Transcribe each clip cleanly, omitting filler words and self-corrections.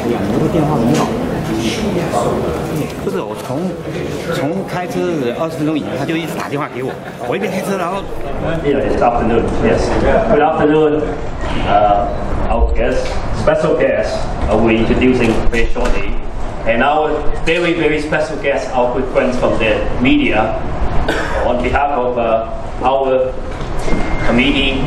两个电话很好。不是我从开车20分钟以前，他就一直打电话给我，我一边开车，然后。It's afternoon. Yes. Good afternoon. Our guest, special guest, we're introducing very shortly, and our very special guest, our good friends from the media, on behalf of our committee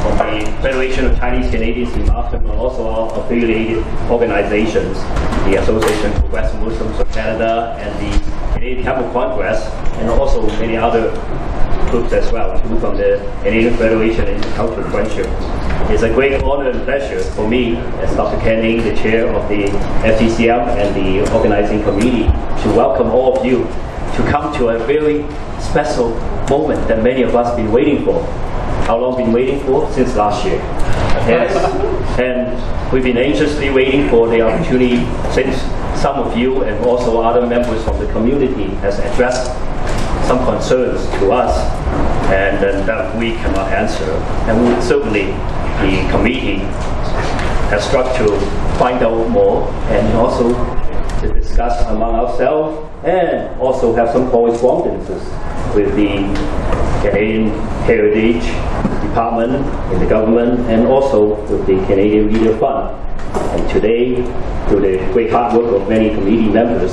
of the Federation of Chinese Canadians in Austin, and also our affiliated organizations, the Association for West Muslims of Canada and the Canadian Temple Congress, and also many other groups as well, too, from the Canadian Federation and Intercultural Friendship. It's a great honor and pleasure for me, as Dr. Canning, the chair of the FGCM and the organizing committee, to welcome all of you to come to a very special moment that many of us have been waiting for. How long been waiting for? Since last year. Yes. And we've been anxiously waiting for the opportunity since some of you and also other members of the community has addressed some concerns to us and that we cannot answer. And we certainly, the committee has struck to find out more and also to discuss among ourselves and also have some correspondences with the Canadian Heritage Department in the government and also with the Canadian Media Fund. And today, through the great hard work of many committee members,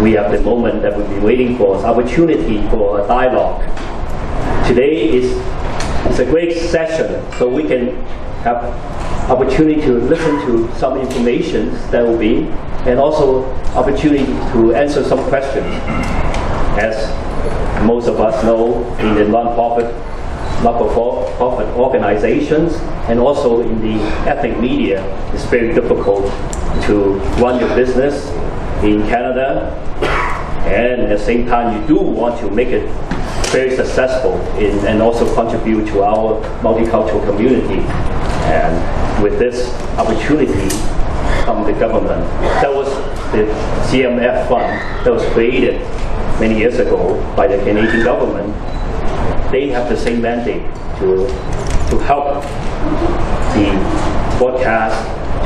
we have the moment that we've been waiting for, an opportunity for a dialogue. Today is a great session, so we can have opportunity to listen to some information that will be, and also opportunity to answer some questions. As most of us know, in the non-profit organizations and also in the ethnic media, it's very difficult to run your business in Canada, and at the same time you do want to make it very successful and also contribute to our multicultural community. And with this opportunity from the government, that was the CMF fund that was created many years ago by the Canadian government. They have the same mandate to help the broadcast,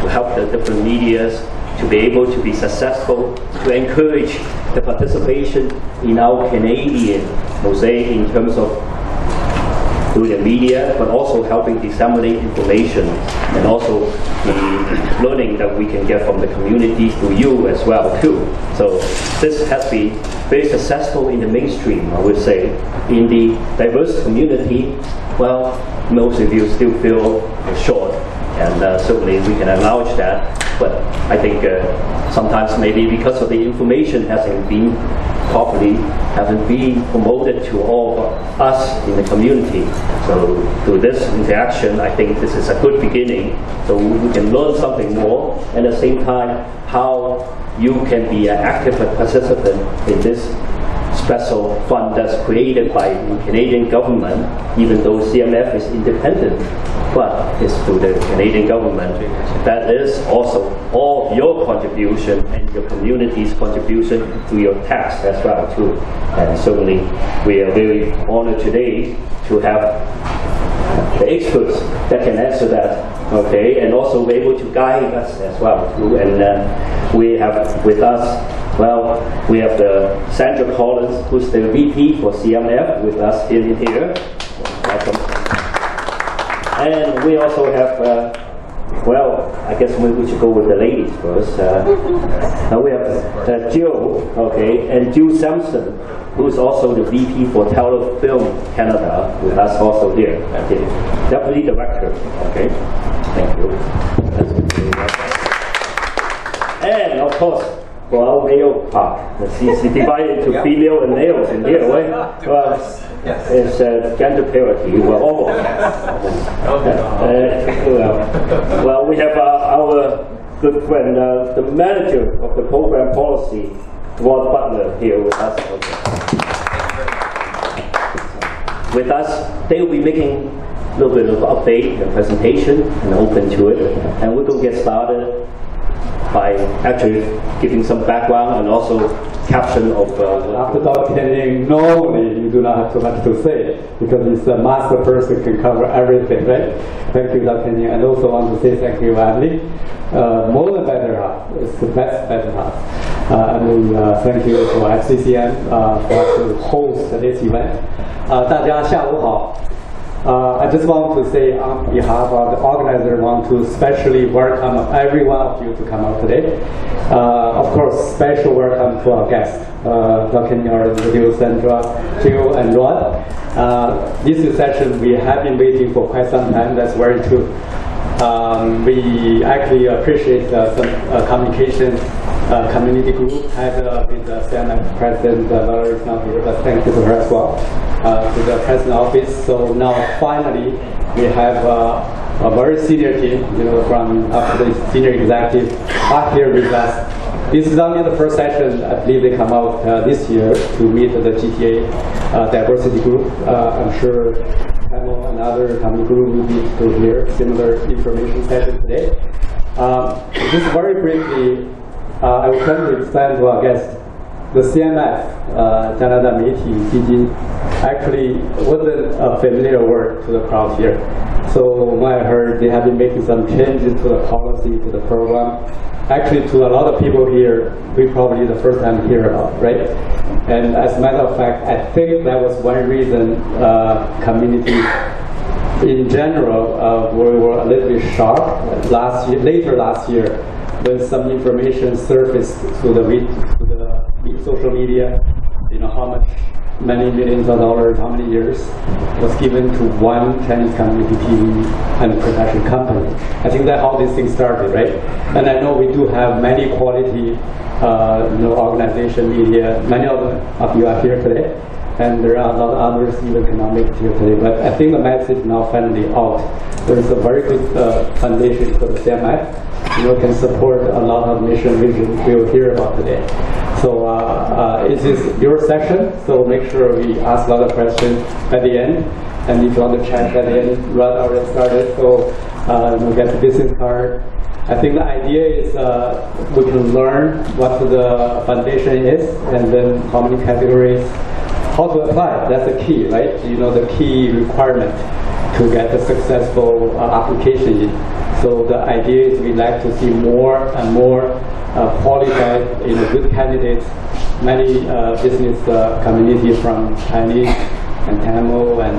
to help the different medias to be able to be successful, to encourage the participation in our Canadian mosaic in terms of through the media, but also helping disseminate information and also the learning that we can get from the community through you as well too. So this has been very successful in the mainstream, I would say. In the diverse community, well, most of you still feel short, and certainly we can acknowledge that. But I think sometimes maybe because of the information hasn't been promoted to all of us in the community. So through this interaction, I think this is a good beginning. So we can learn something more, and at the same time, how you can be an active participant in this special fund that's created by the Canadian government, even though CMF is independent, but it's through the Canadian government. That is also all your contribution and your community's contribution to your tax as well too. And certainly we are very honored today to have the experts that can answer that, okay, and also be able to guide us as well too. And we have with us, well, we have the Sandra Collins, who's the VP for CMF, with us here. Welcome. And we also have, well, I guess we should go with the ladies first. Now we have Jill, okay, and Jill Sampson, who is also the VP for Telefilm Canada, with us also here. Okay. Deputy Director, okay. Thank you. And of course, for our male part, it's divided into female and males in here, right? It's gender parity. Well, almost. Well, we have our good friend, the manager of the program policy, Rod Butler, here with us. Okay. With us, they will be making a little bit of update and presentation and open to it. And we're going to get started by actually giving some background and also caption of After Dr. Kenning, normally you do not have too much to say because he's a master person, can cover everything, right? Thank you, Dr. Kenning. And also want to say thank you, Emily. More than better half, it's the best better half. Thank you for FCCM for us to host this event. 大家下午好。I just want to say on behalf of the organizer, want to especially welcome every one of you to come out today. Of course, special welcome to our guests, Dr. Kenning, Sandra, Jill, and Rod. This is a session we have been waiting for quite some time, that's very true. We actually appreciate some communication community group had with the CMF President, Valerie is not here, but thank you to her as well, to the President Office. So now finally we have a very senior team, from up to the senior executive are here with us. This is only the first session. I believe they come out this year to meet the GTA diversity group. I'm sure Tamil and other community group will be to hear similar information session today. Just very briefly, I would like to explain to our guests, the CMF, 加拿大媒体基金, actually wasn't a familiar word to the crowd here. So when I heard they have been making some changes to the policy, to the program, actually to a lot of people here, we probably the first time hear about, right? And as a matter of fact, I think that was one reason community in general we were a little bit shocked later last year when some information surfaced through the social media, how much, many millions of dollars, how many years was given to one Chinese community TV and production company. I think that's how this thing started, right? And I know we do have many quality organization, media, many of you are here today, and there are a lot of others even cannot make it here today. But I think the message now finally out. There is a very good foundation for the CMF. Can support a lot of mission vision we will hear about today. So it is your session, so make sure we ask a lot of questions at the end. And if you want to chat at the end, Rod already started, so get the business card. I think the idea is we can learn what the foundation is, and then how many categories, how to apply. That's the key, right? The key requirement to get a successful application in. So the idea is we like to see more and more qualified, good candidates, many business community from Chinese and Tamil and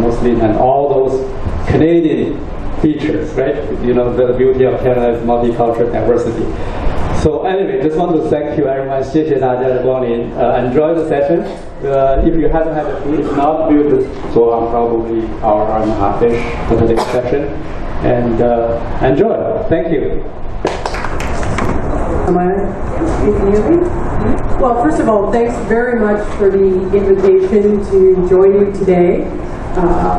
Muslim and all those Canadian features, right? The beauty of Canada is multicultural diversity. So anyway, just want to thank you everyone. 谢谢大家的光临. Enjoy the session. If you haven't had the food, if not, we'll just go on probably hour and a half-ish for the next session. And enjoy. Thank you. Am I? You can hear me? Well, first of all, thanks very much for the invitation to join you today.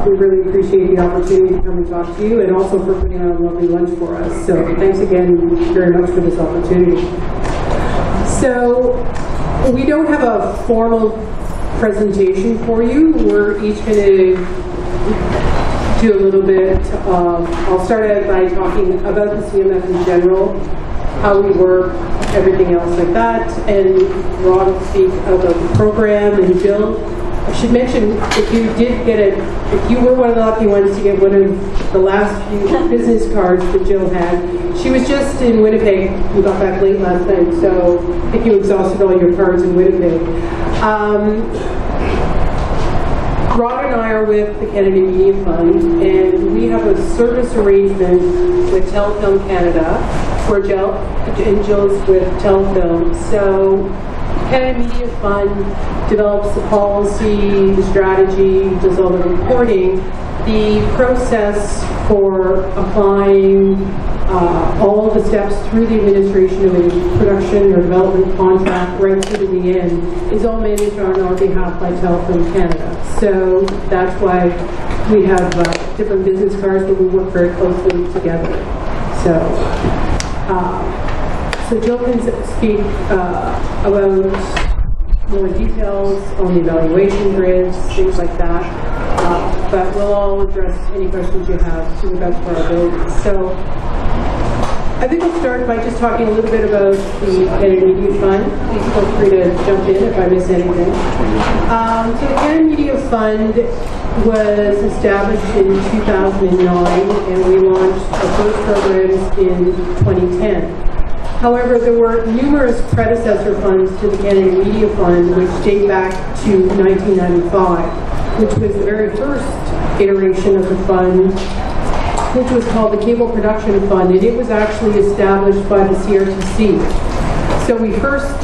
We really appreciate the opportunity to come and talk to you, and also for putting on a lovely lunch for us. So thanks again very much for this opportunity. So we don't have a formal presentation for you. We're each going to do a little bit. I'll start out by talking about the CMF in general, how we work, everything else like that, and Rod will speak about the program, and Jill. I should mention, if you were one of the lucky ones to get one of the last few business cards that Jill had, she was just in Winnipeg. We got back late last night, so I think you exhausted all your cards in Winnipeg. Rod and I are with the Canada Media Fund, and we have a service arrangement with Telefilm Canada, where Jill is with Telefilm. So Canada Media Fund develops the policy, the strategy, does all the reporting. The process for applying all the steps through the administration of a production or development contract right through to the end is all managed on our behalf by Telefilm Canada. So that's why we have different business cards, but we work very closely together. So Jill can speak about more details on the evaluation grids, things like that. But we'll all address any questions you have to the best of our abilities. So I think I'll start by just talking a little bit about the Canada Media Fund. Please feel free to jump in if I miss anything. So the Canada Media Fund was established in 2009, and we launched our first programs in 2010. However, there were numerous predecessor funds to the Canada Media Fund, which date back to 1995, which was the very first iteration of the fund, which was called the Cable Production Fund, and it was actually established by the CRTC. So we first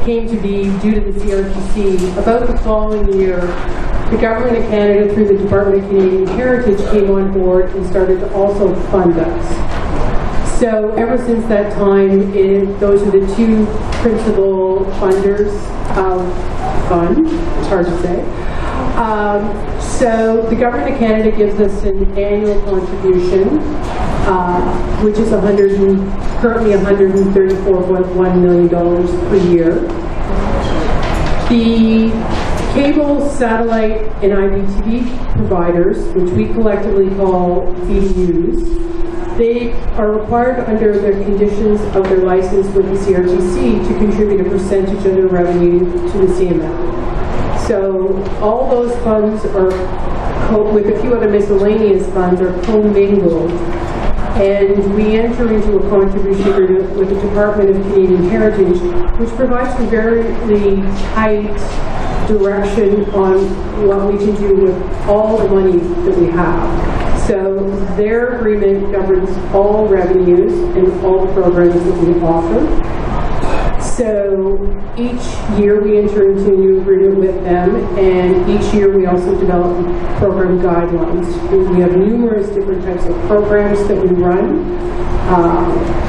came to be due to the CRTC. About the following year, the Government of Canada, through the Department of Canadian Heritage, came on board and started to also fund us. So ever since that time, those are the two principal funders of fund. It's hard to say. So the Government of Canada gives us an annual contribution, which is currently $134.1 million per year. The cable, satellite, and IPTV providers, which we collectively call CDUs, they are required under the conditions of their license with the CRTC to contribute a percentage of their revenue to the CMF. So all those funds are, with a few other miscellaneous funds, are commingled, and we enter into a contribution agreement with the Department of Canadian Heritage, which provides some very tight direction on what we can do with all the money that we have. So their agreement governs all revenues and all the programs that we offer. So each year we enter into a new agreement with them, and each year we also develop program guidelines. We have numerous different types of programs that we run,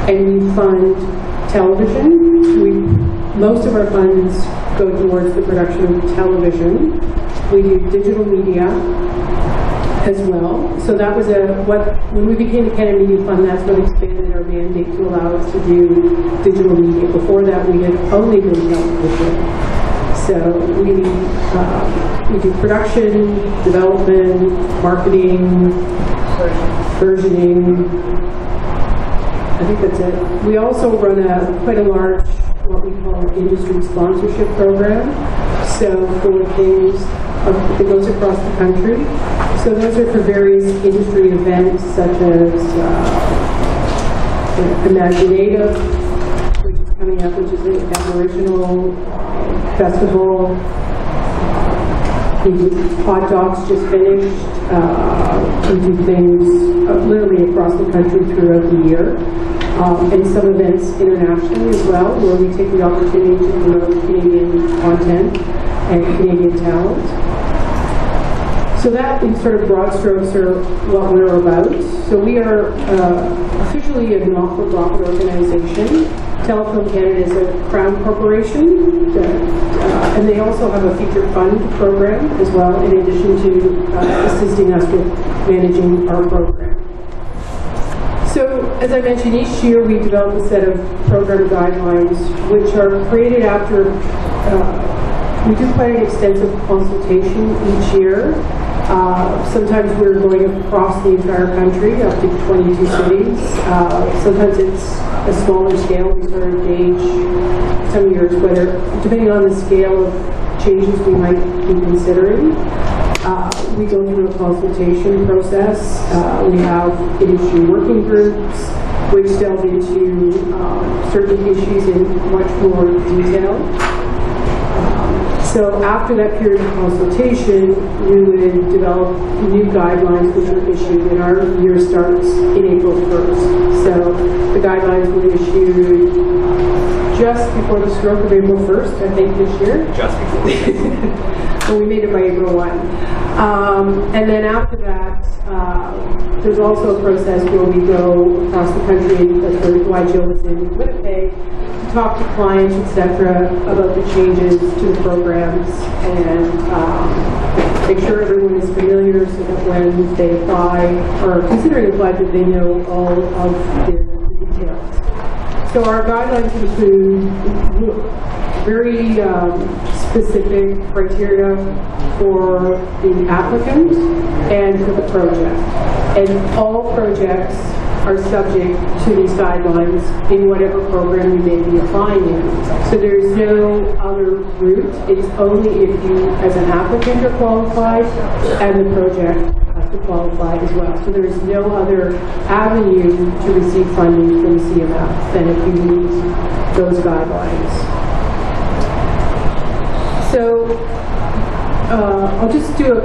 and we fund television. Most of our funds go towards the production of television. We do digital media as well. So that was when we became the Canada Media Fund, that's what expanded our mandate to allow us to do digital media. Before that, we had only been television. So we do production, development, marketing, versioning. I think that's it. We also run quite a large, what we call industry sponsorship program. So for things that goes across the country. So those are for various industry events such as Imaginative, which is coming up, which is an Aboriginal festival. Hot Docs just finished. We do things literally across the country throughout the year. And some events internationally as well, where we take the opportunity to promote Canadian content and Canadian talent. So that, in sort of broad strokes, are what we're about. So we are officially a not-for-profit organization. Telecom Canada is a Crown corporation, and they also have a feature fund program as well, in addition to assisting us with managing our program. So, as I mentioned, each year we develop a set of program guidelines, which are created after we do quite an extensive consultation each year. Sometimes we're going across the entire country, up to 22 cities. Sometimes it's a smaller scale. We sort of gauge some years whether, depending on the scale of changes we might be considering. We go through a consultation process. We have industry working groups, which delve into certain issues in much more detail. So after that period of consultation, we would develop new guidelines which are issued, and our year starts in April 1st. So the guidelines were issued just before the stroke of April 1st, I think, this year. Just before. Well, we made it by April 1. And then after that, there's also a process where we go across the country, and that's why Jill was in Winnipeg, to talk to clients, etc., about the changes to the programs, and make sure everyone is familiar so that when they apply, or considering apply, that they know all of the details. So our guidelines include very specific criteria for the applicant and for the project. And all projects are subject to these guidelines in whatever program you may be applying in. So there's no other route. It's only if you, as an applicant, are qualified, and the project has to qualify as well. So there is no other avenue to receive funding from CMF than if you meet those guidelines. So I'll just do a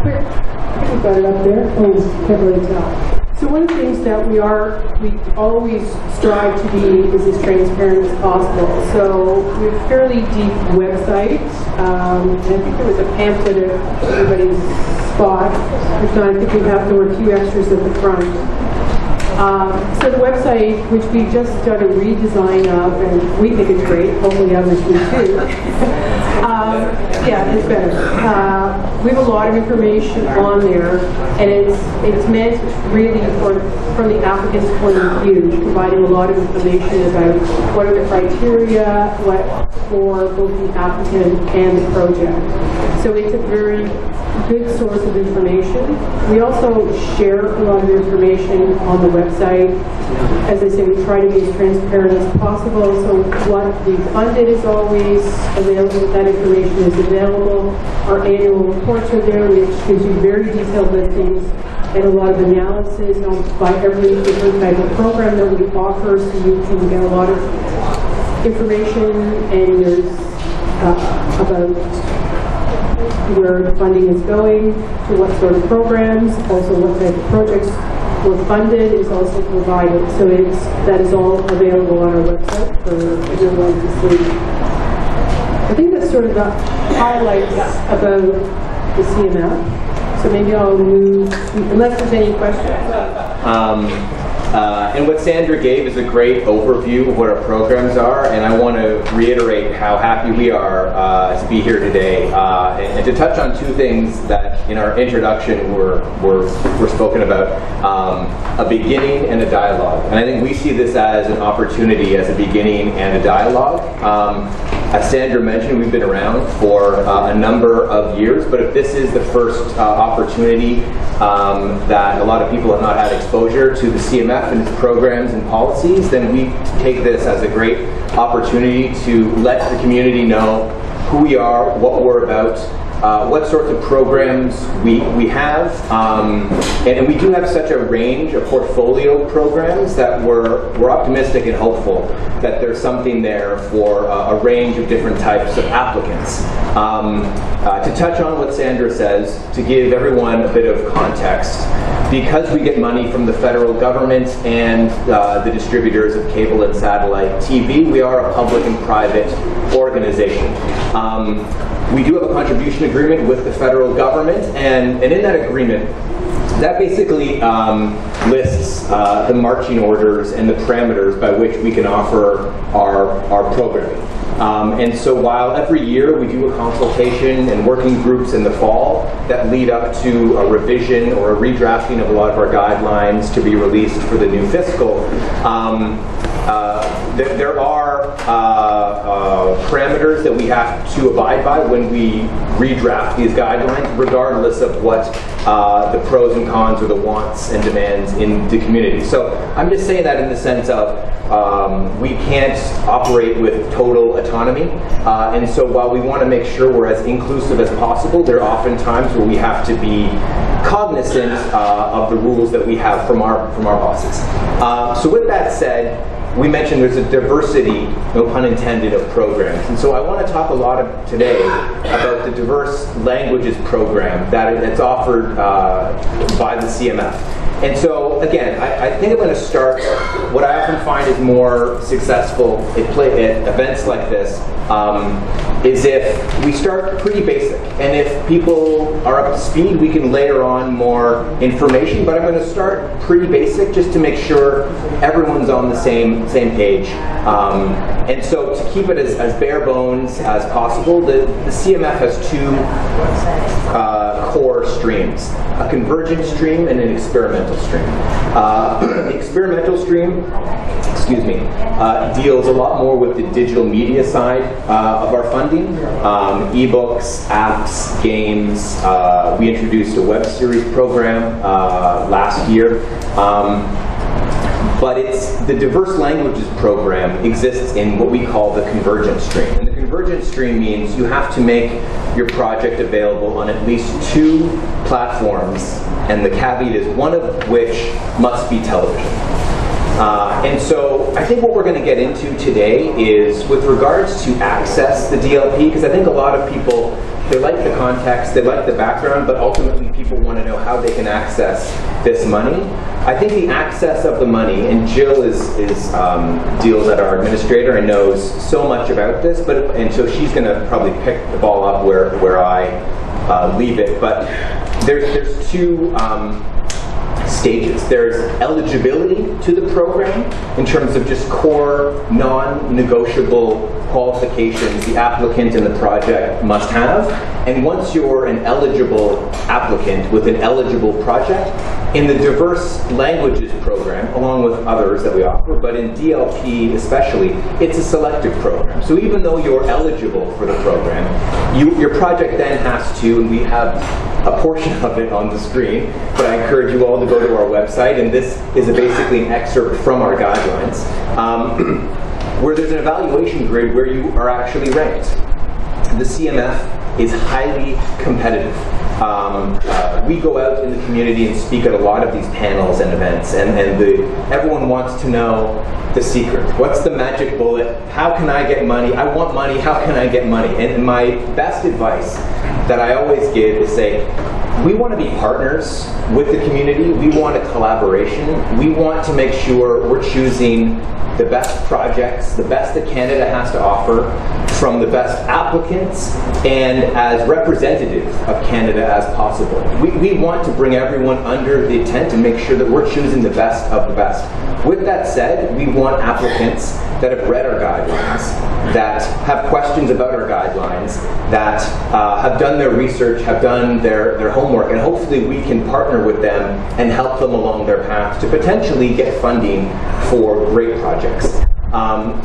quick, I think we've got it up there. Oh, can't really tell. So one of the things that we always strive to be is as transparent as possible. So we have a fairly deep website. And I think there was a pamphlet at everybody's spot. If not, I think we have there were a few extras at the front. So the website, which we just done a redesign of, and we think it's great, hopefully others do too. Yeah, it's better. We have a lot of information on there, and it's meant really from the applicant's point of view, providing a lot of information about what are the criteria, for both the applicant and the project. So it's a very good source of information. We also share a lot of information on the website. As I say, we try to be as transparent as possible. So what we funded is always available. That information is available. Our annual reports are there, which gives you very detailed listings and a lot of analysis by every different type of program that we offer, so you can get a lot of information, and there's about where the funding is going, to what sort of programs, also what type of projects were funded is also provided. So that is all available on our website for everyone to see. I think that's sort of the highlights about the CMF. So maybe I'll move, unless there's any questions. And what Sandra gave is a great overview of what our programs are, and I want to reiterate how happy we are to be here today, and to touch on two things that in our introduction were spoken about, a beginning and a dialogue. And I think we see this as an opportunity, as a beginning and a dialogue. As Sandra mentioned, we've been around for a number of years, but if this is the first opportunity that a lot of people have not had exposure to the CMF and its programs and policies, then we take this as a great opportunity to let the community know who we are, what we're about, what sorts of programs we have, and we do have such a range, a portfolio of programs that we're optimistic and hopeful that there's something there for a range of different types of applicants. To touch on what Sandra says, to give everyone a bit of context, because we get money from the federal government and the distributors of cable and satellite TV, we are a public and private organization. We do have a contribution agreement with the federal government, and in that agreement, that basically lists the marching orders and the parameters by which we can offer our programming. And so while every year we do a consultation and working groups in the fall that lead up to a revision or a redrafting of a lot of our guidelines to be released for the new fiscal, there are parameters that we have to abide by when we redraft these guidelines, regardless of what the pros and cons or the wants and demands in the community. So I'm just saying that in the sense of we can't operate with total autonomy, and so while we want to make sure we're as inclusive as possible, there are often times where we have to be cognizant of the rules that we have from our bosses. So with that said, we mentioned there's a diversity, no pun intended, of programs. And so I want to talk a lot today about the diverse languages program that's offered by the CMF. And so, again, I think I'm going to start, what I often find is more successful at events like this, is if we start pretty basic. And if people are up to speed, we can layer on more information. But I'm going to start pretty basic just to make sure everyone's on the same page. And so to keep it as bare bones as possible, the CMF has two core streams, a convergent stream and an experimental stream. The experimental stream, deals a lot more with the digital media side of our funding, ebooks, apps, games. We introduced a web series program last year. But the diverse languages program exists in what we call the convergent stream. And the convergent stream means you have to make your project available on at least 2 platforms, and the caveat is one of which must be television. And so I think what we're going to get into today is with regards to access the DLP, because I think a lot of people, they like the context, they like the background, but ultimately people want to know how they can access this money. I think the access of the money, and Jill deals at our administrator and knows so much about this, and so she's going to probably pick the ball up where I leave it. But there's 2 stages. There's eligibility to the program in terms of just core non-negotiable qualifications the applicant and the project must have. And once you're an eligible applicant with an eligible project, in the diverse languages program, along with others that we offer, but in DLP especially, it's a selective program. So even though you're eligible for the program, your project then has to, and we have a portion of it on the screen, but I encourage you all to go to our website, and this is basically an excerpt from our guidelines, where there's an evaluation grid where you are actually ranked. The CMF is highly competitive. We go out in the community and speak at a lot of these panels and events, and everyone wants to know the secret. What's the magic bullet? How can I get money? I want money. How can I get money? And my best advice that I always give is say, we want to be partners with the community. We want a collaboration. We want to make sure we're choosing the best projects, the best that Canada has to offer, from the best applicants and as representative of Canada as possible. We want to bring everyone under the tent and make sure that we're choosing the best of the best. With that said, we want applicants that have read our guidelines, that have questions about our guidelines, that have done their research, have done their homework, and hopefully we can partner with them and help them along their path to potentially get funding for great projects.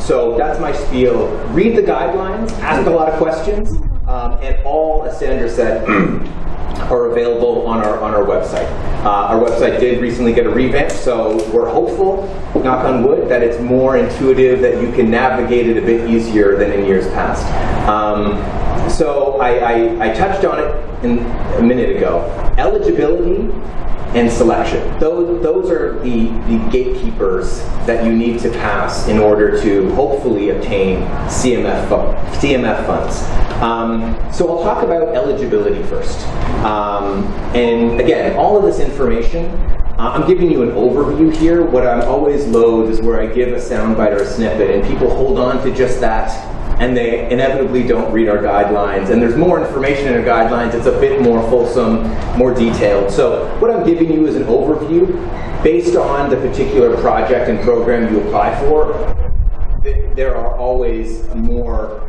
So that's my spiel. Read the guidelines, ask a lot of questions, and all, as Sandra said, are available on our website. Our website did recently get a revamp, so we're hopeful, knock on wood, that it's more intuitive, that you can navigate it a bit easier than in years past. So I touched on it a minute ago. Eligibility and selection. Those are the gatekeepers that you need to pass in order to hopefully obtain CMF funds. So I'll talk about eligibility first. And again, all of this information, I'm giving you an overview here. What I'm always loath is where I give a soundbite or a snippet and people hold on to just that, and they inevitably don't read our guidelines. And there's more information in our guidelines. It's a bit more fulsome, more detailed. So what I'm giving you is an overview based on the particular project and program you apply for. There are always more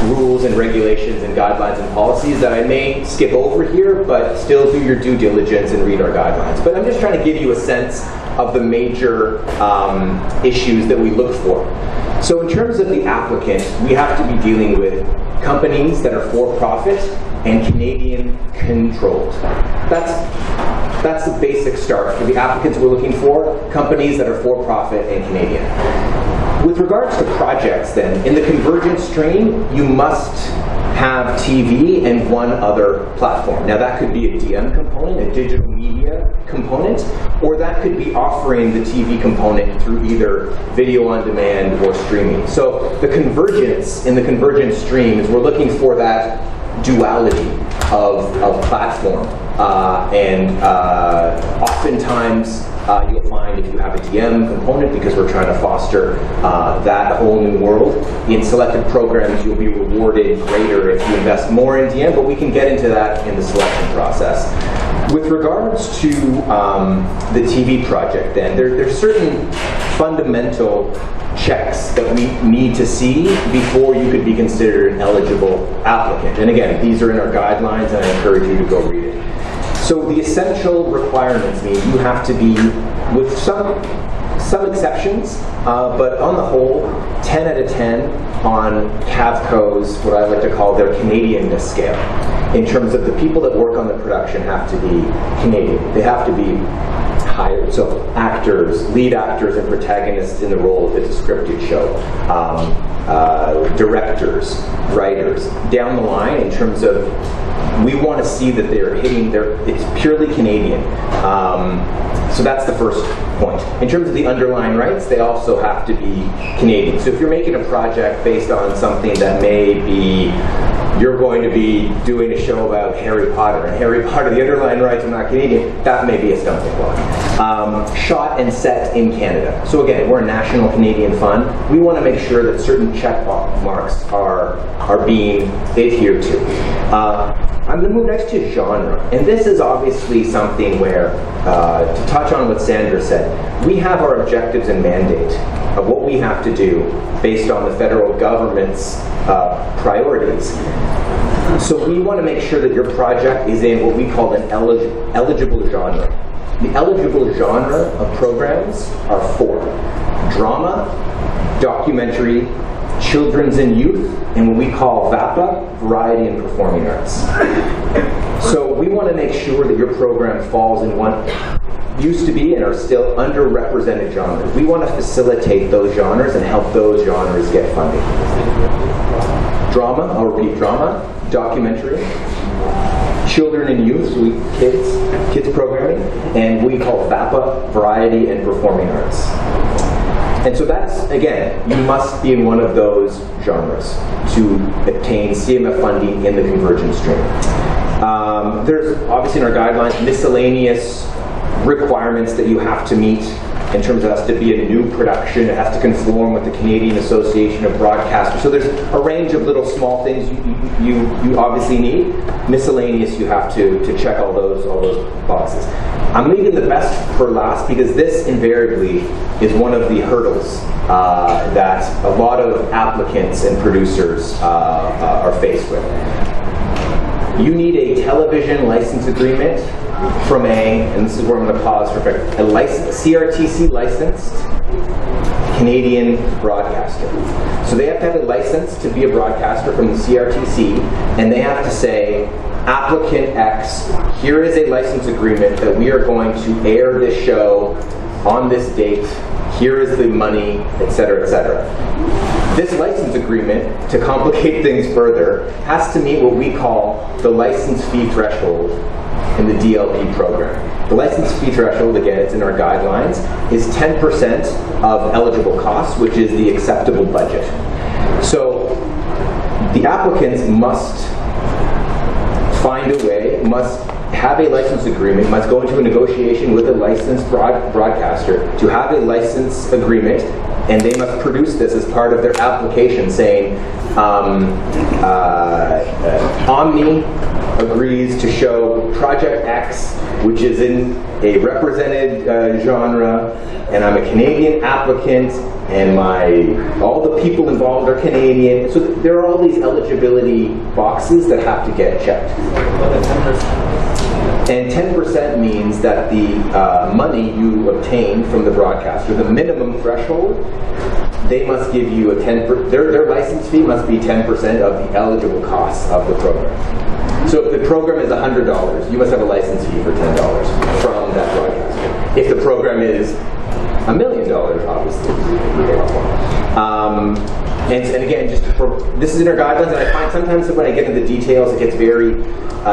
rules and regulations and guidelines and policies that I may skip over here, but still do your due diligence and read our guidelines. But I'm just trying to give you a sense of the major issues that we look for. So in terms of the applicant, we have to be dealing with companies that are for-profit and Canadian controlled. That's the basic start for the applicants we're looking for, companies that are for-profit and Canadian. With regards to projects then, in the convergent stream, you must have TV and one other platform. Now that could be a DM component, a digital media component, or that could be offering the TV component through either video on demand or streaming. So the convergence in the convergent stream is we're looking for that duality of platform. Oftentimes you'll find if you have a DM component, because we're trying to foster that whole new world, in selected programs you'll be rewarded greater if you invest more in DM, but we can get into that in the selection process. With regards to the TV project then, there's certain fundamental checks that we need to see before you could be considered an eligible applicant. And again, these are in our guidelines and I encourage you to go read it. So the essential requirements mean you have to be, with some exceptions, but on the whole, 10 out of 10 on CAVCO's, what I like to call their Canadianness scale. In terms of the people that work on the production have to be Canadian. They have to be hired, so actors, lead actors and protagonists in the role if it's a scripted show, directors, writers, down the line in terms of, we want to see that they're hitting it's purely Canadian. So that's the first point. In terms of the underlying rights, they also have to be Canadian. So if you're making a project based on something that may be, you're going to be doing a show about Harry Potter, and Harry Potter, the underlying rights are not Canadian, that may be a stumbling block. Shot and set in Canada. So again, we're a national Canadian fund. We want to make sure that certain check marks are being adhered to. I'm going to move next to genre, and this is obviously something where, to touch on what Sandra said, we have our objectives and mandate of what we have to do based on the federal government's priorities. So we want to make sure that your project is in what we call an eligible genre. The eligible genre of programs are 4: drama, documentary, children's and youth, and what we call VAPA, variety and performing arts. So we want to make sure that your program falls in what used to be and are still underrepresented genres. We want to facilitate those genres and help those genres get funding. Drama, I'll repeat, drama, documentary, children and youth, so kids programming, and we call VAPA, variety and performing arts. And so that's, again, you must be in one of those genres to obtain CMF funding in the convergence stream. There's obviously in our guidelines miscellaneous requirements that you have to meet in terms of it has to be a new production, it has to conform with the Canadian Association of Broadcasters. So there's a range of little small things you obviously need. Miscellaneous, you have to check all those boxes. I'm leaving the best for last because this invariably is one of the hurdles that a lot of applicants and producers are faced with. You need a television license agreement from and this is where I'm going to pause for a second, CRTC licensed Canadian broadcaster. So they have to have a license to be a broadcaster from the CRTC, and they have to say, applicant X, here is a license agreement that we are going to air this show on this date, here is the money, etc., etc. This license agreement, to complicate things further, has to meet what we call the license fee threshold in the DLP program. The license fee threshold, again, it's in our guidelines, is 10% of eligible costs, which is the acceptable budget. So the applicants must find a way, must have a license agreement, must go into a negotiation with a licensed broadcaster to have a license agreement, and they must produce this as part of their application saying, Omni agrees to show Project X, which is in a represented genre, and I'm a Canadian applicant, and all the people involved are Canadian. So there are all these eligibility boxes that have to get checked. And 10% means that the money you obtain from the broadcaster, the minimum threshold, they must give you a 10%, their license fee must be 10% of the eligible costs of the program. So if the program is $100, you must have a license fee for $10 from that broadcaster. If the program is $1 million, obviously. And again, this is in our guidelines, and I find sometimes when I get into the details, it gets very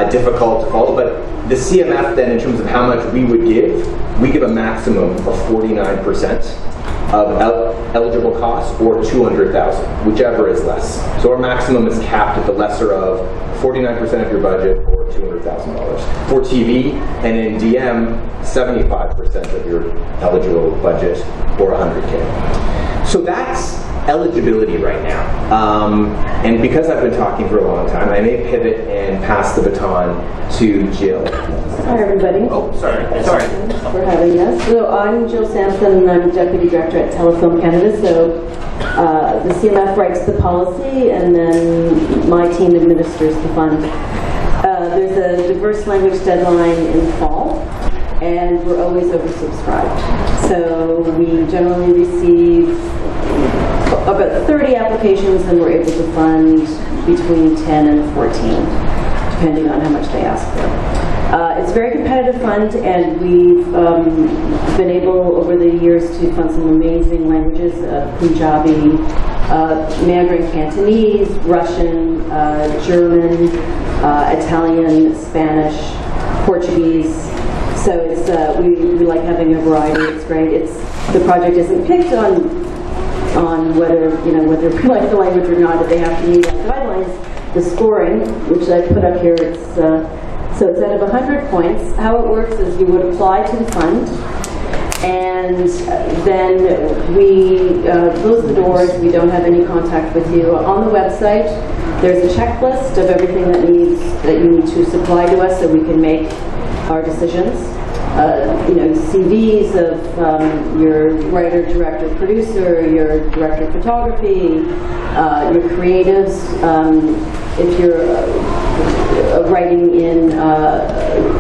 difficult to follow. But the CMF, then, in terms of how much we would give, we give a maximum of 49% of eligible costs, or $200,000, whichever is less. So our maximum is capped at the lesser of 49% of your budget, or $200,000. For TV, and in DM, 75% of your eligible budget, or $100K. So that's eligibility right now. And because I've been talking for a long time, I may pivot and pass the baton to Jill. Hi, everybody. Oh, sorry. Thanks for having us. So I'm Jill Sampson, and I'm Deputy Director at Telefilm Canada. So the CMF writes the policy, and then my team administers the fund. There's a diverse language deadline in fall, and we're always oversubscribed. So we generally receive about 30 applications, and we're able to fund between 10 and 14 depending on how much they ask for. It's a very competitive fund, and we've been able over the years to fund some amazing languages, Punjabi, Mandarin Cantonese, Russian, German, Italian, Spanish, Portuguese. So it's, we like having a variety. It's great. The project isn't picked on whether whether we like the language or not, but they have to meet our guidelines. The scoring, which I put up here, so it's out of 100 points. How it works is you would apply to the fund, and then we close the doors. We don't have any contact with you. On the website, there's a checklist of everything that you need to supply to us so we can make our decisions. CVs of your writer, director, producer, your director of photography, your creatives. If you're writing in,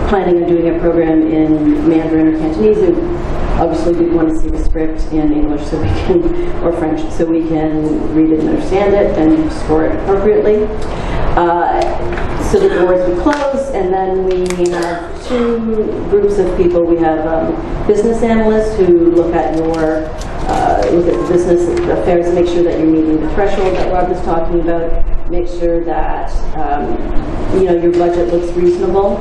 planning on doing a program in Mandarin or Cantonese, obviously we'd want to see the script in English so we can, or French, so we can read it and understand it and score it appropriately. So the doors would close, and then we have two groups of people. We have business analysts who look at your business affairs and make sure that you're meeting the threshold that Rob was talking about. Make sure that your budget looks reasonable.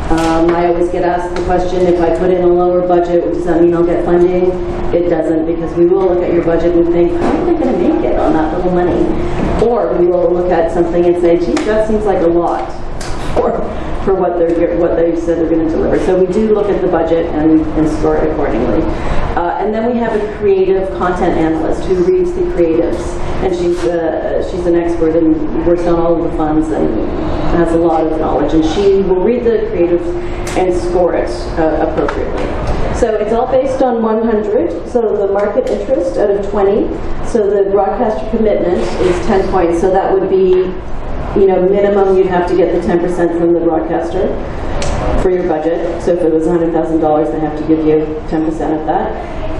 I always get asked the question, if I put in a lower budget, does that mean I'll get funding? It doesn't, because we will look at your budget and think, how are they going to make it on that little money? Or we will look at something and say, gee, that seems like a lot for what they said they're going to deliver. So we do look at the budget and score it accordingly. And then we have a creative content analyst who reads the creatives, and she's an expert and works on all of the funds and has a lot of knowledge, and she will read the creatives and score it appropriately. So it's all based on 100, so the market interest out of 20. So the broadcaster commitment is 10 points, so that would be, minimum you'd have to get the 10% from the broadcaster for your budget. So if it was $100,000, they have to give you 10% of that.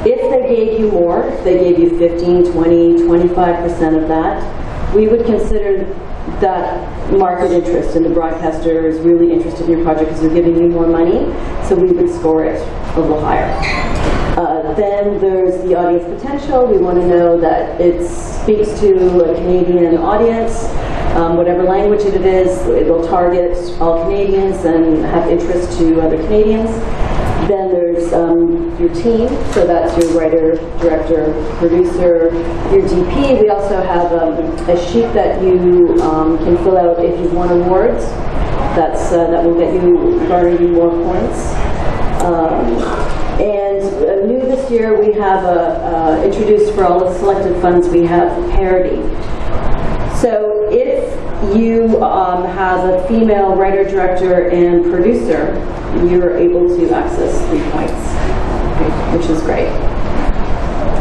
If they gave you more, if they gave you 15, 20, 25% of that, we would consider that market interest, and the broadcaster is really interested in your project because they're giving you more money, so we would score it a little higher. Then there's the audience potential. We want to know that it speaks to a Canadian audience, whatever language it is. It will target all Canadians and have interest to other Canadians. Then there's your team, so that's your writer, director, producer, your DP. We also have a sheet that you can fill out if you've won awards. That will garner you more points. And new this year, we have introduced for all the selected funds, we have parity. So if you have a female writer, director, and producer, you're able to access 3 points, which is great.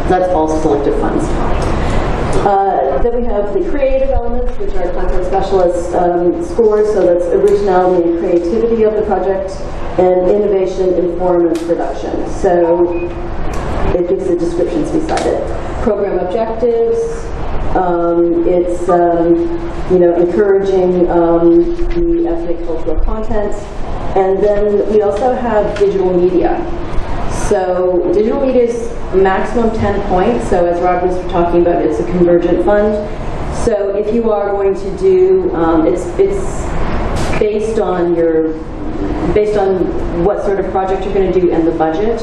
That's all selected funds. Then we have the creative elements, which are content specialist scores, so that's originality and creativity of the project, and innovation, inform, and production. So it gives the descriptions beside it. Program objectives, it's encouraging the ethnic cultural content, and then we also have digital media. So digital media is maximum 10 points. So as Rob was talking about, it's a convergent fund. So if you are going to do, it's based on what sort of project you're going to do and the budget.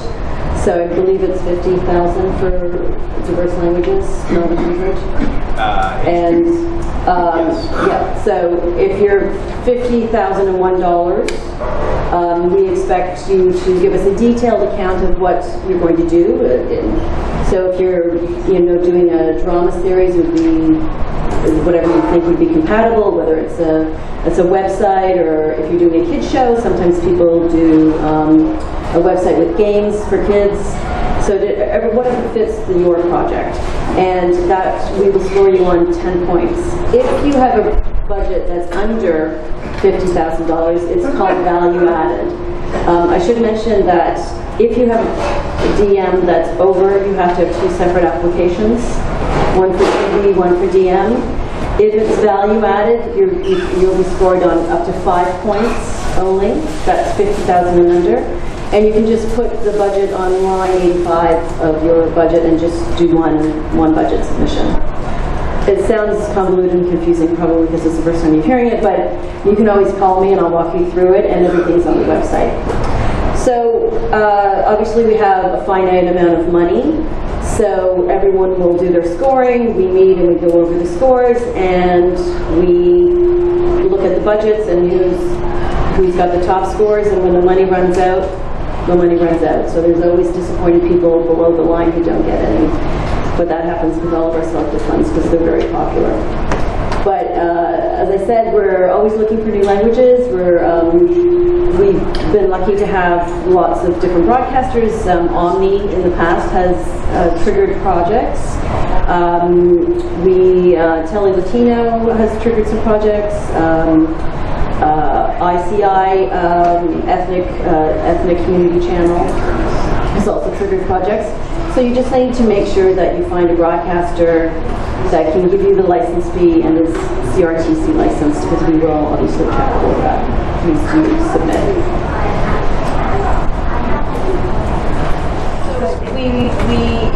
So I believe it's 50,000 for diverse languages, not 100. And yeah, so if you're $50,001, we expect you to give us a detailed account of what you're going to do. So if you're, doing a drama series, it would be whatever you think would be compatible, whether it's a website, or if you're doing a kids show, sometimes people do a website with games for kids. So whatever fits your project, and that we will score you on 10 points. If you have a budget that's under $50,000, it's called value added. I should mention that if you have a DM that's over, you have to have 2 separate applications, one for TV, one for DM. If it's value added, you'll be scored on up to 5 points only. That's 50,000 and under. And you can just put the budget on line 85 of your budget and just do one budget submission. It sounds convoluted and confusing probably because it's the first time you're hearing it, but you can always call me and I'll walk you through it, and everything's on the website. So obviously we have a finite amount of money, so everyone will do their scoring. We meet and we go over the scores, and we look at the budgets and use who's got the top scores, and when the money runs out, the money runs out. So there's always disappointed people below the line who don't get any. But that happens with all of our selective funds because they're very popular. But as I said, we're always looking for new languages. We've been lucky to have lots of different broadcasters. Omni in the past has triggered projects. Tele Latino has triggered some projects. ICI, Ethnic Community Channel, has also triggered projects. So you just need to make sure that you find a broadcaster that can give you the license fee and is CRTC licensed, because we will obviously check all of that. Please do submit.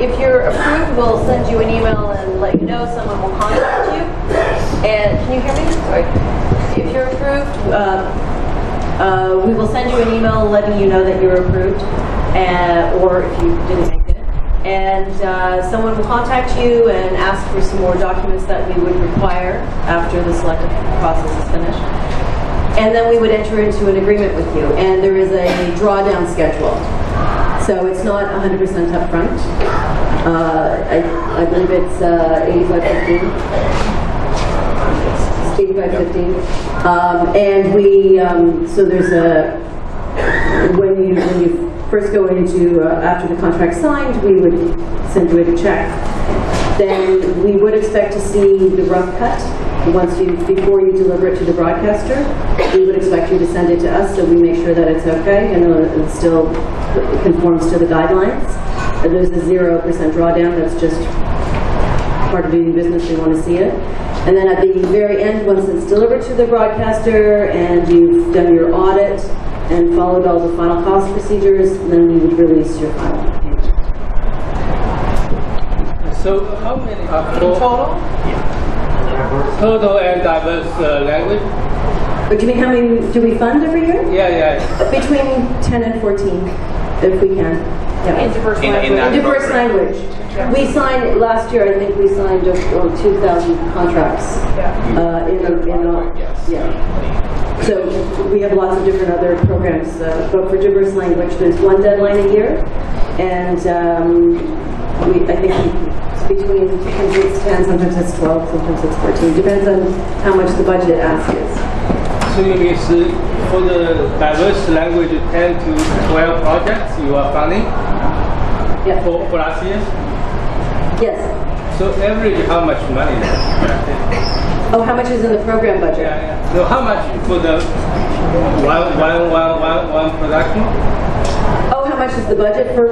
If you're approved, we'll send you an email and let you know. Someone will contact you. And can you hear me? Sorry. If you're approved, we will send you an email letting you know that you're approved, or if you didn't make it. And someone will contact you and ask for some more documents that we would require after the selective process is finished. And then we would enter into an agreement with you. And there is a drawdown schedule. So it's not 100% upfront. I believe it's 85/15. 85/15, and so there's a when you first go into after the contract's signed, we would send you a check. Then we would expect to see the rough cut before you deliver it to the broadcaster. We would expect you to send it to us so we make sure that it's okay and it still conforms to the guidelines. And there's a 0% drawdown. That's just part of doing business. We want to see it. And then at the very end, once it's delivered to the broadcaster and you've done your audit and followed all the final cost procedures, then we would release your final payment. So how many are Total? total and diverse language? But do you mean how many do we fund every year? Yeah. Between 10 and 14, if we can. Yeah. In diverse language. In diverse language. We signed, last year, I think we signed 2,000 contracts. So we have lots of different other programs, but for diverse language, there's one deadline a year, and I think it's between, sometimes it's 10, sometimes it's 12, sometimes it's 14, depends on how much the budget ask is. So you mean for the diverse language 10 to 12 projects you are funding? Yeah. For last year? Yes. So average how much money? Oh, how much is in the program budget? Yeah. So how much for the one production? Oh, how much is the budget for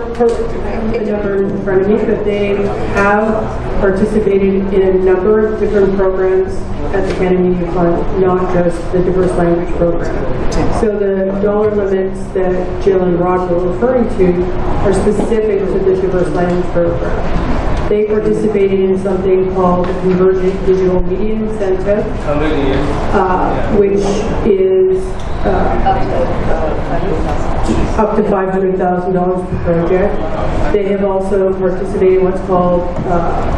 The number in front of me, but they have participated in a number of different programs at the Canada Media Fund, not just the diverse language program. So the dollar limits that Jill and Rod were referring to are specific to the diverse language program. They participated in something called the Convergent Digital Media Incentive, which is up to $500,000 per project. They have also participated in what's called,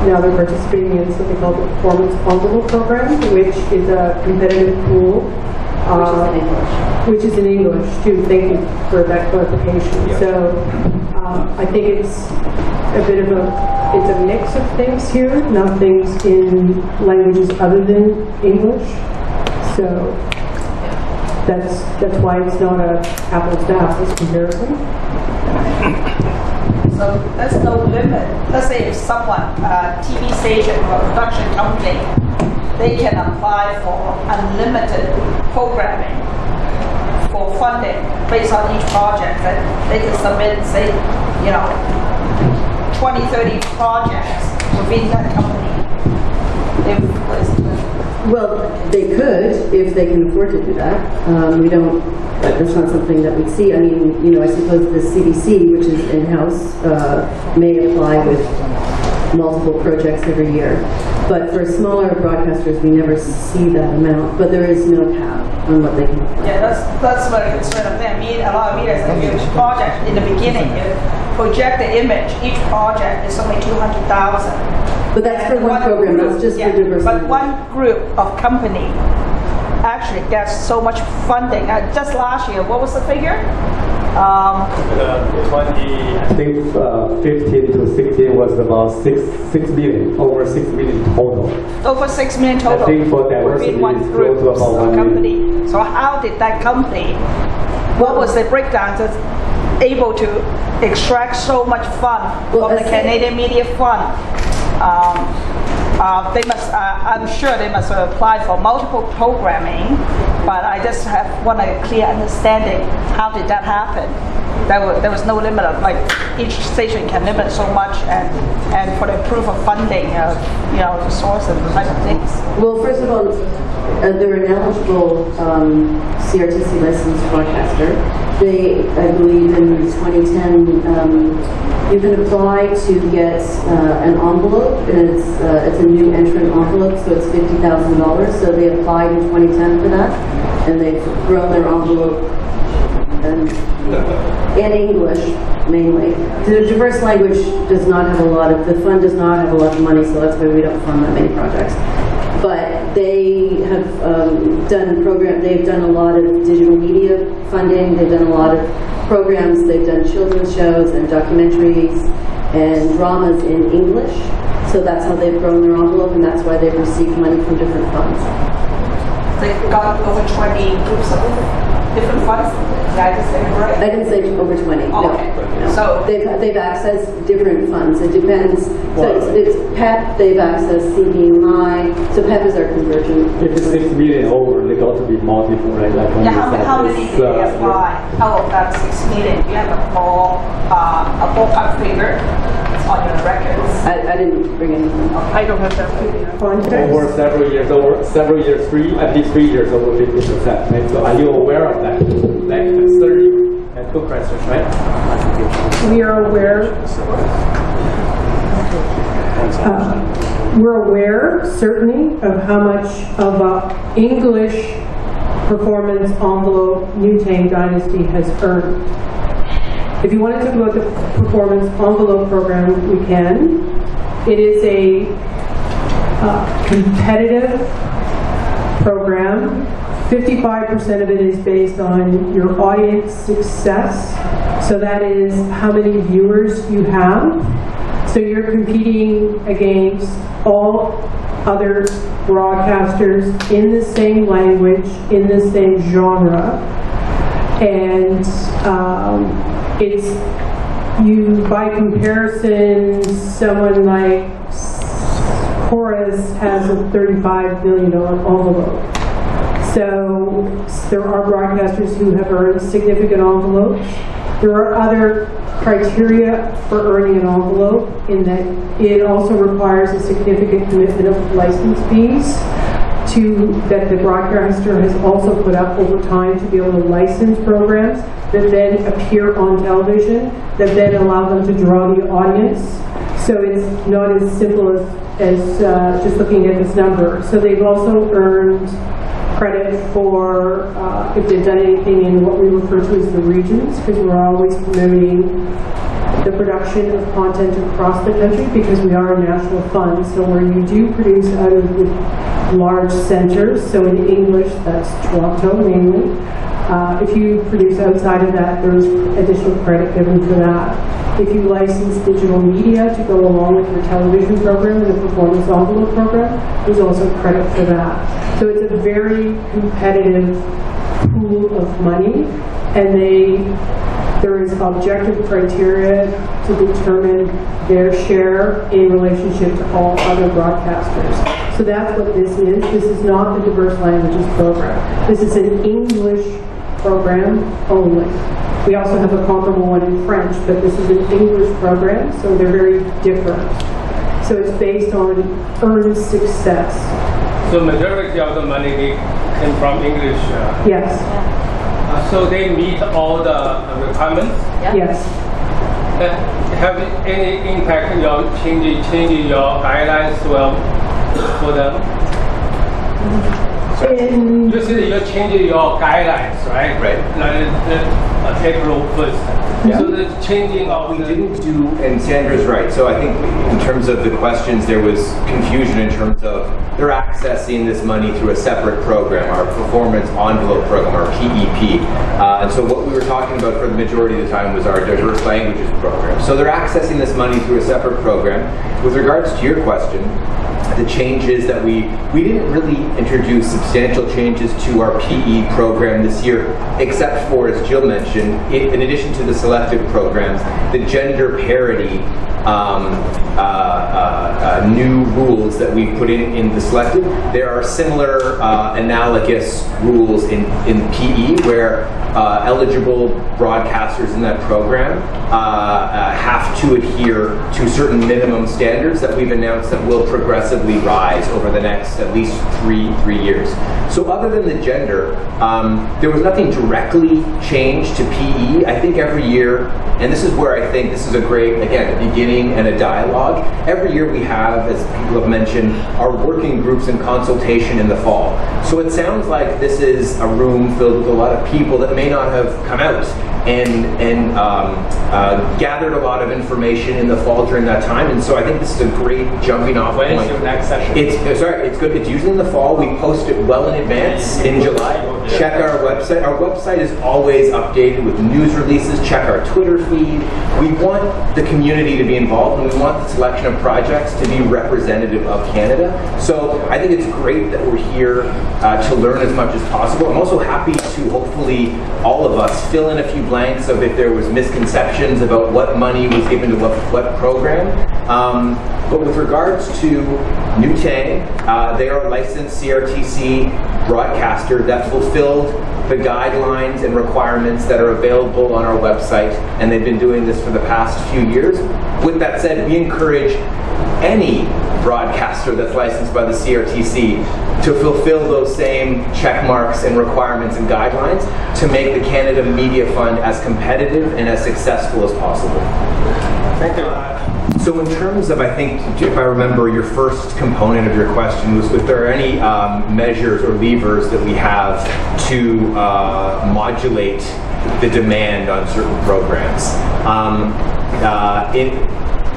now they're participating in something called the Performance Envelope Program, which is a competitive pool. Which is in English too. Thank you for that clarification. Yeah. So I think it's a bit of a mix of things here, not things in languages other than English. So that's why it's not a apples to apples comparison. So there's no limit. Let's say if someone, TV station or production company, they can apply for unlimited programming for funding based on each project. And they can submit, say, 20, 30 projects within that company. Well, they could if they can afford to do that. We don't. That's not something that we'd see. I mean, you know, I suppose the CBC, which is in-house, may apply with multiple projects every year. But for smaller broadcasters, we never see that amount. But there is no cap on what they can apply. Yeah, that's what I'm concerned of. I mean, a lot of media is a huge project in the beginning. You project the image. Each project is only 200,000. But that's for one program. That's just for diversity. But one group of company actually gets so much funding. Just last year, what was the figure? I think 15 to 16 was about 6 million, over 6 million total. Over 6 million total. I think for diversity, within one it's group close to about 1 company. million. So how did that company? What was the breakdown that's able to extract so much fund from the Canadian Media Fund? They must. I'm sure they must apply for multiple programming, but I just want a clear understanding. How did that happen? There was no limit of, like, each station can limit so much, and for the proof of funding, you know, the source and the type of things. Well, first of all, they're an eligible CRTC licensed broadcaster. They, I believe, in 2010, you can apply to get an envelope, and it's a new entrant envelope, so it's $50,000. So they applied in 2010 for that, and they've grown their envelope in English mainly. The diverse language does not have a lot of, the fund does not have a lot of money, so that's why we don't fund that many projects. But they have they've done a lot of digital media funding, they've done a lot of programs, they've done children's shows and documentaries and dramas in English. So that's how they've grown their envelope, and that's why they've received money from different funds. They've got over 20 groups of different funds? Did I just say it right? I didn't say over 20. Oh, okay. No. So they've accessed different funds. It depends. So it's PEP, they've accessed CDMI. So PEP is our conversion. If it's 6 million over, they got to be multiple, right? Like how many did they apply? Out of that 6 million, do you have a ballpark figure on your records? I didn't bring anything. I don't have that figure. Over several years, at least 3 years, over 50%. Right? So are you aware of that? Like 30 and 2 questions, right? We are aware. We're aware, certainly, of how much of English performance envelope New Tang Dynasty has earned. If you want to talk about the performance envelope program, we can. It is a competitive program. 55% of it is based on your audience success. So that is how many viewers you have. So you're competing against all other broadcasters in the same language, in the same genre. And it's, by comparison, someone like Chorus has a $35 billion envelope. So there are broadcasters who have earned significant envelopes. There are other criteria for earning an envelope in that it also requires a significant commitment of license fees that the broadcaster has also put up over time to be able to license programs that then appear on television, that then allow them to draw the audience. So it's not as simple as just looking at this number. So they've also earned credit for if they've done anything in what we refer to as the regions, because we're always promoting the production of content across the country because we are a national fund. So where you do produce out of the large centers, so in English that's Toronto mainly, if you produce outside of that, there's additional credit given for that. If you license digital media to go along with your television program and the performance envelope program, there's also credit for that. So it's a very competitive pool of money, and there is objective criteria to determine their share in relationship to all other broadcasters. So that's what this is. This is not the diverse languages program. This is an English program only. We also have a comparable one in French, but this is an English program, so they're very different. So it's based on earned success. So majority of the money came from English. Yes, So they meet all the requirements. yes. Have any impact your changing your guidelines well for them? In, You said you're changing your guidelines, right? Right. Like April 1st. Yeah. So the changing of We the didn't do, and Sandra's right. So I think in terms of the questions, there was confusion in terms of they're accessing this money through a separate program, our Performance Envelope Program, our PEP. And so what we were talking about for the majority of the time was our Diverse Languages Program. So they're accessing this money through a separate program. With regards to your question, the changes that we didn't really introduce substantial changes to our PE program this year, except for, as Jill mentioned, in addition to the selective programs, the gender parity new rules that we put in the selective. There are similar analogous rules in PE where eligible broadcasters in that program have to adhere to certain minimum standards that we've announced that will progressively rise over the next at least three years. So other than the gender, there was nothing directly changed to PE. I think every year, and this is where I think this is a great, again, a beginning and a dialogue. Every year we have, as people have mentioned, our working groups and consultation in the fall. So it sounds like this is a room filled with a lot of people that may not have come out and gathered a lot of information in the fall during that time. And so I think this is a great jumping off point. When is your next session? It's good. It's usually in the fall. We post it well in advance in July. Check our website. Our website is always updated with news releases. Check our Twitter feed. We want the community to be involved, and we want the selection of projects to be representative of Canada. So I think it's great that we're here to learn as much as possible. I'm also happy to hopefully all of us fill in a few blanks of if there was misconceptions about what money was given to what program. But with regards to New Tang, they are a licensed CRTC broadcaster that fulfilled the guidelines and requirements that are available on our website, and they've been doing this for the past few years. With that said, we encourage any broadcaster that's licensed by the CRTC to fulfill those same check marks and requirements and guidelines to make the Canada Media Fund as competitive and as successful as possible. Thank you. So in terms of, I think, if I remember, your first component of your question was if there are any measures or levers that we have to modulate the demand on certain programs.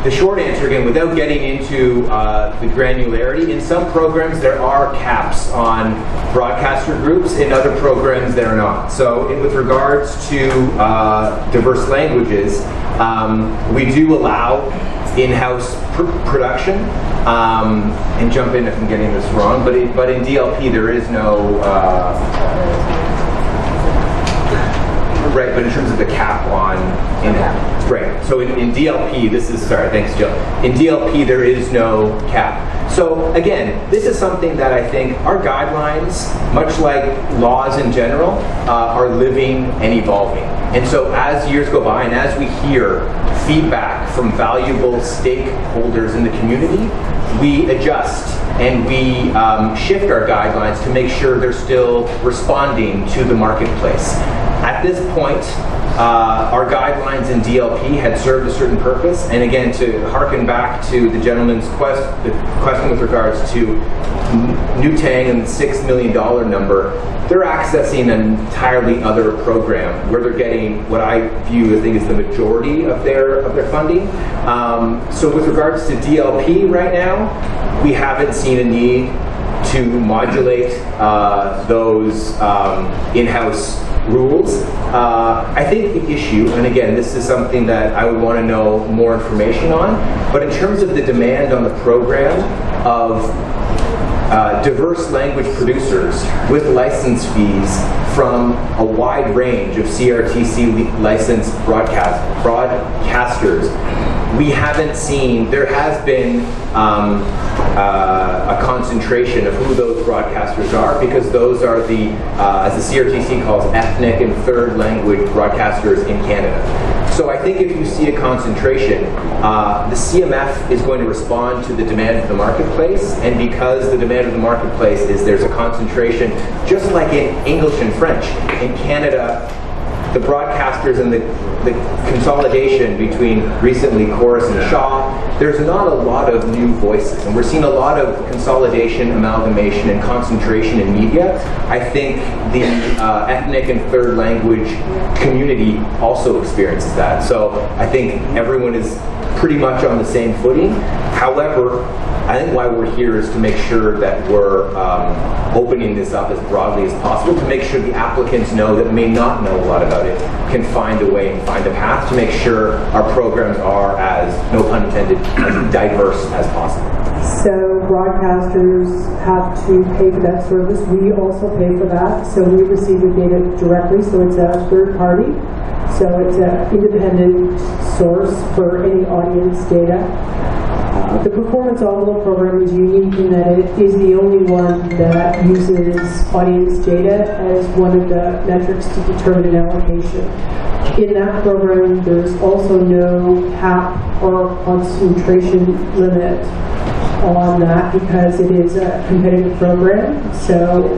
The short answer, again, without getting into the granularity, in some programs there are caps on broadcaster groups. In other programs there are not. So with regards to diverse languages, we do allow in-house production, and jump in if I'm getting this wrong, but in DLP there is no, right, but in terms of the cap on in-house, right. So in DLP, thanks Jill, in DLP there is no cap. So again, this is something that I think our guidelines, much like laws in general, are living and evolving. And so as years go by and as we hear feedback from valuable stakeholders in the community, we adjust and we shift our guidelines to make sure they're still responding to the marketplace. At this point, our guidelines in DLP had served a certain purpose, and again, to harken back to the gentleman's question with regards to New Tang and the $6 million number, they're accessing an entirely other program where they're getting what I view, I think, is the majority of their funding. So with regards to DLP right now, we haven't seen a need to modulate those in-house rules. I think the issue, and again, this is something that I would want to know more information on, but in terms of the demand on the program of diverse language producers with license fees from a wide range of CRTC licensed broadcasters, we haven't seen, there has been a concentration of who those broadcasters are, because those are the, as the CRTC calls, ethnic and third language broadcasters in Canada. So I think if you see a concentration, the CMF is going to respond to the demand of the marketplace, and because the demand of the marketplace is there's a concentration, just like in English and French. In Canada, the broadcasters and the consolidation between recently Chorus and Shaw, there's not a lot of new voices, and we're seeing a lot of consolidation, amalgamation, and concentration in media. I think the ethnic and third language community also experiences that. So I think everyone is pretty much on the same footing. However, I think why we're here is to make sure that we're opening this up as broadly as possible, to make sure the applicants know that may not know a lot about it can find a way and find a path to make sure our programs are, as no pun intended, as diverse as possible. So broadcasters have to pay for that service. We also pay for that. So we receive the data directly. So it's a third party. So it's an independent source for any audience data. The performance envelope program is unique in that it is the only one that uses audience data as one of the metrics to determine an allocation. In that program, there's also no cap or concentration limit on that because it is a competitive program. So,